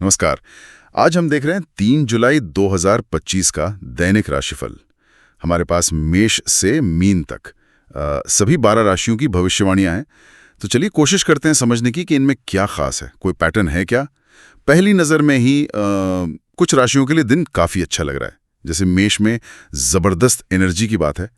नमस्कार। आज हम देख रहे हैं 3 जुलाई 2025 का दैनिक राशिफल। हमारे पास मेष से मीन तक सभी 12 राशियों की भविष्यवाणियां हैं। तो चलिए कोशिश करते हैं समझने की कि इनमें क्या खास है, कोई पैटर्न है क्या। पहली नज़र में ही कुछ राशियों के लिए दिन काफ़ी अच्छा लग रहा है। जैसे मेष में ज़बरदस्त एनर्जी की बात है,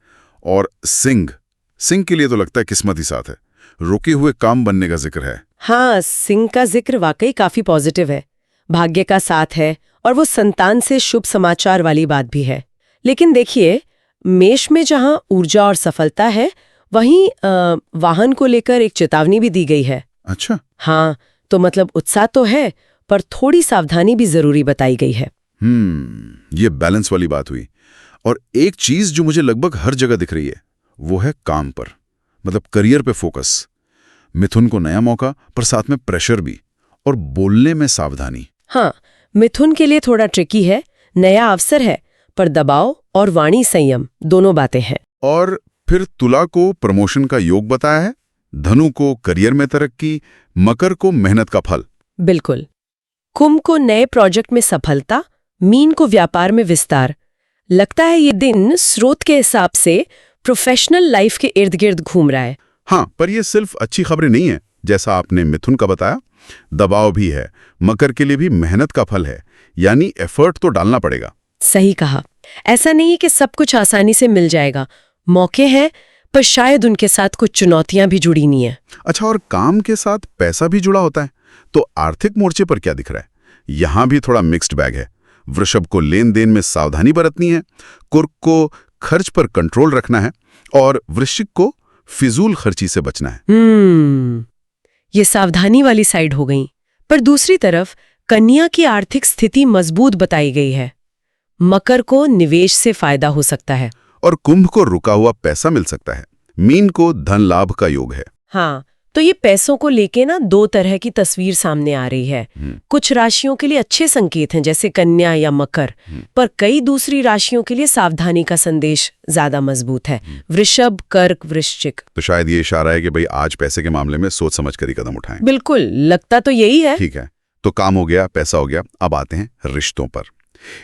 और सिंह के लिए तो लगता है किस्मत ही साथ है। रुके हुए काम बनने का जिक्र है। हाँ, सिंह का जिक्र वाकई काफी पॉजिटिव है। भाग्य का साथ है और वो संतान से शुभ समाचार वाली बात भी है। लेकिन देखिए, मेष में जहां ऊर्जा और सफलता है, वहीं वाहन को लेकर एक चेतावनी भी दी गई है। अच्छा। हाँ, तो मतलब उत्साह तो है, पर थोड़ी सावधानी भी जरूरी बताई गई है। ये बैलेंस वाली बात हुई। और एक चीज जो मुझे लगभग हर जगह दिख रही है, वो है काम पर, मतलब करियर पे फोकस। मिथुन को नया मौका, पर साथ में प्रेशर भी, और बोलने में सावधानी। हाँ, मिथुन के लिए थोड़ा ट्रिकी है। नया अवसर है, पर दबाव और वाणी संयम दोनों बातें हैं। और फिर तुला को प्रमोशन का योग बताया है, धनु को करियर में तरक्की, मकर को मेहनत का फल। बिल्कुल। कुंभ को नए प्रोजेक्ट में सफलता, मीन को व्यापार में विस्तार। लगता है ये दिन स्रोत के हिसाब से प्रोफेशनल लाइफ के इर्द गिर्द घूम रहा है। हाँ, पर ये सिर्फ अच्छी खबरें नहीं है। जैसा आपने मिथुन का बताया, दबाव भी है। मकर के लिए भी मेहनत का फल है, यानी एफर्ट तो डालना पड़ेगा। सही कहा। ऐसा नहीं है कि सब कुछ आसानी से मिल जाएगा। मौके हैं, पर शायद उनके साथ कुछ चुनौतियां भी जुड़ी नहीं है। अच्छा, और काम के साथ पैसा भी जुड़ा होता है, तो आर्थिक मोर्चे पर क्या दिख रहा है? यहां भी थोड़ा मिक्स्ड बैग है। वृषभ को लेन देन में सावधानी बरतनी है, कुर्क को खर्च पर कंट्रोल रखना है, और वृश्चिक को फिजूल खर्ची से बचना है। ये सावधानी वाली साइड हो गई। पर दूसरी तरफ कन्या की आर्थिक स्थिति मजबूत बताई गई है। मकर को निवेश से फायदा हो सकता है, और कुंभ को रुका हुआ पैसा मिल सकता है। मीन को धन लाभ का योग है। हाँ, तो ये पैसों को लेके ना दो तरह की तस्वीर सामने आ रही है। कुछ राशियों के लिए अच्छे संकेत हैं, जैसे कन्या या मकर, पर कई दूसरी राशियों के लिए सावधानी का संदेश ज्यादा मजबूत है। वृषभ, कर्क, वृश्चिक। तो शायद ये इशारा है कि भाई आज पैसे के मामले में सोच समझ कर ही कदम उठाएं। बिल्कुल, लगता तो यही है। ठीक है, तो काम हो गया, पैसा हो गया, अब आते हैं रिश्तों पर।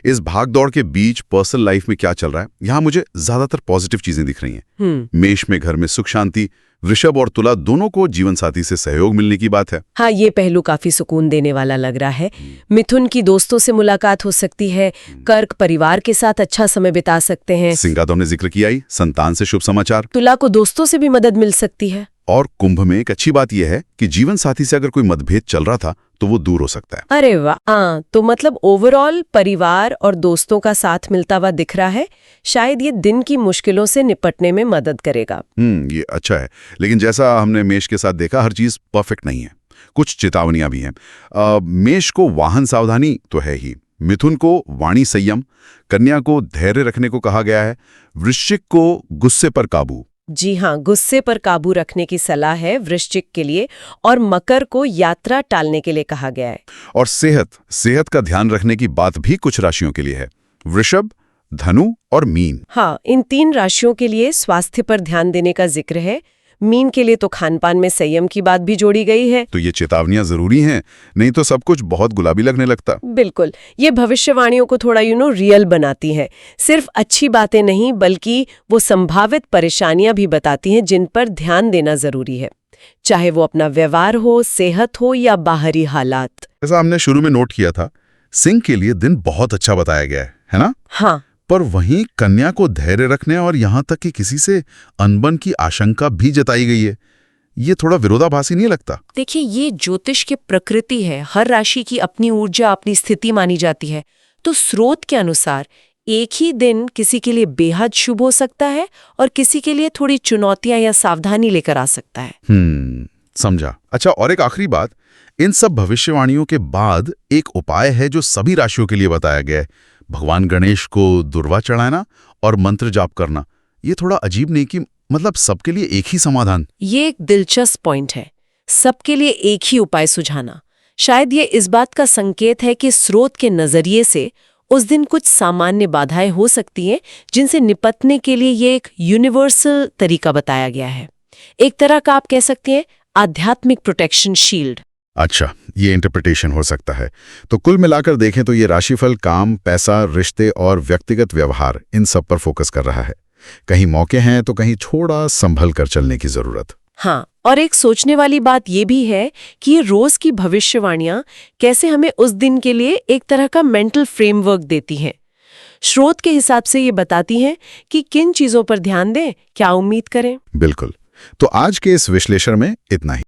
इस भाग दौड़ के बीच पर्सनल लाइफ में क्या चल रहा है? यहाँ मुझे ज्यादातर पॉजिटिव चीजें दिख रही हैं। मेष में घर में सुख शांति, वृषभ और तुला दोनों को जीवन साथी से सहयोग मिलने की बात है। हाँ, ये पहलू काफी सुकून देने वाला लग रहा है। मिथुन की दोस्तों से मुलाकात हो सकती है। कर्क परिवार के साथ अच्छा समय बिता सकते हैं। सिंह का तो हमने जिक्र किया ही, संतान से शुभ समाचार। तुला को दोस्तों से भी मदद मिल सकती है। और कुंभ में एक अच्छी बात यह है कि जीवन साथी से अगर कोई मतभेद चल रहा था तो वो दूर हो सकता है। अरे वाह, हाँ, तो मतलब ओवरऑल परिवार और दोस्तों का साथ मिलता हुआ दिख रहा है। शायद ये दिन की मुश्किलों से निपटने में मदद करेगा। ये अच्छा है, लेकिन जैसा हमने मेष के साथ देखा, हर चीज परफेक्ट नहीं है। कुछ चेतावनियां भी हैं। मेष को वाहन सावधानी तो है ही, मिथुन को वाणी संयम, कन्या को धैर्य रखने को कहा गया है, वृश्चिक को गुस्से पर काबू। जी हाँ, गुस्से पर काबू रखने की सलाह है वृश्चिक के लिए, और मकर को यात्रा टालने के लिए कहा गया है। और सेहत का ध्यान रखने की बात भी कुछ राशियों के लिए है, वृषभ, धनु और मीन। हाँ, इन 3 राशियों के लिए स्वास्थ्य पर ध्यान देने का जिक्र है। मीन के लिए तो खानपान में संयम की बात भी जोड़ी गई है। तो ये चेतावनियां जरूरी हैं, नहीं तो सब कुछ बहुत गुलाबी लगने लगता। बिल्कुल, ये भविष्यवाणियों को थोड़ा रियल बनाती है। सिर्फ अच्छी बातें नहीं, बल्कि वो संभावित परेशानियां भी बताती हैं जिन पर ध्यान देना जरूरी है, चाहे वो अपना व्यवहार हो, सेहत हो या बाहरी हालात। जैसा हमने शुरू में नोट किया था, सिंह के लिए दिन बहुत अच्छा बताया गया है ना? हाँ, पर वहीं कन्या को धैर्य रखने और यहाँ तक कि किसी से अनबन की आशंका भी जताई गई है। ये थोड़ा विरोधाभासी नहीं लगता? देखिए, ये ज्योतिष की प्रकृति है। हर राशि की अपनी ऊर्जा, अपनी स्थिति मानी जाती है। तो स्रोत के अनुसार एक ही दिन किसी के लिए बेहद शुभ हो सकता है और किसी के लिए थोड़ी चुनौतियां या सावधानी लेकर आ सकता है। समझा। अच्छा, और एक आखिरी बात, इन सब भविष्यवाणियों के बाद एक उपाय है जो सभी राशियों के लिए बताया गया है। भगवान गणेश को दुर्वा चढ़ाना और मंत्र जाप करना। ये थोड़ा अजीब नहीं कि मतलब सबके लिए एक ही समाधान? ये एक दिलचस्प पॉइंट है, सबके लिए एक ही उपाय सुझाना। शायद ये इस बात का संकेत है कि स्रोत के नजरिए से उस दिन कुछ सामान्य बाधाएं हो सकती हैं जिनसे निपटने के लिए ये एक यूनिवर्सल तरीका बताया गया है। एक तरह का आप कह सकते हैं आध्यात्मिक प्रोटेक्शन शील्ड। अच्छा, ये इंटरप्रिटेशन हो सकता है। तो कुल मिलाकर देखें तो ये राशिफल काम, पैसा, रिश्ते और व्यक्तिगत व्यवहार इन सब पर फोकस कर रहा है। कहीं मौके हैं तो कहीं थोड़ा संभल कर चलने की जरूरत। हाँ, और एक सोचने वाली बात ये भी है कि ये रोज की भविष्यवाणियां कैसे हमें उस दिन के लिए एक तरह का मेंटल फ्रेमवर्क देती हैं। स्रोत के हिसाब से ये बताती हैं कि किन चीजों पर ध्यान दें, क्या उम्मीद करें। बिल्कुल। तो आज के इस विश्लेषण में इतना ही।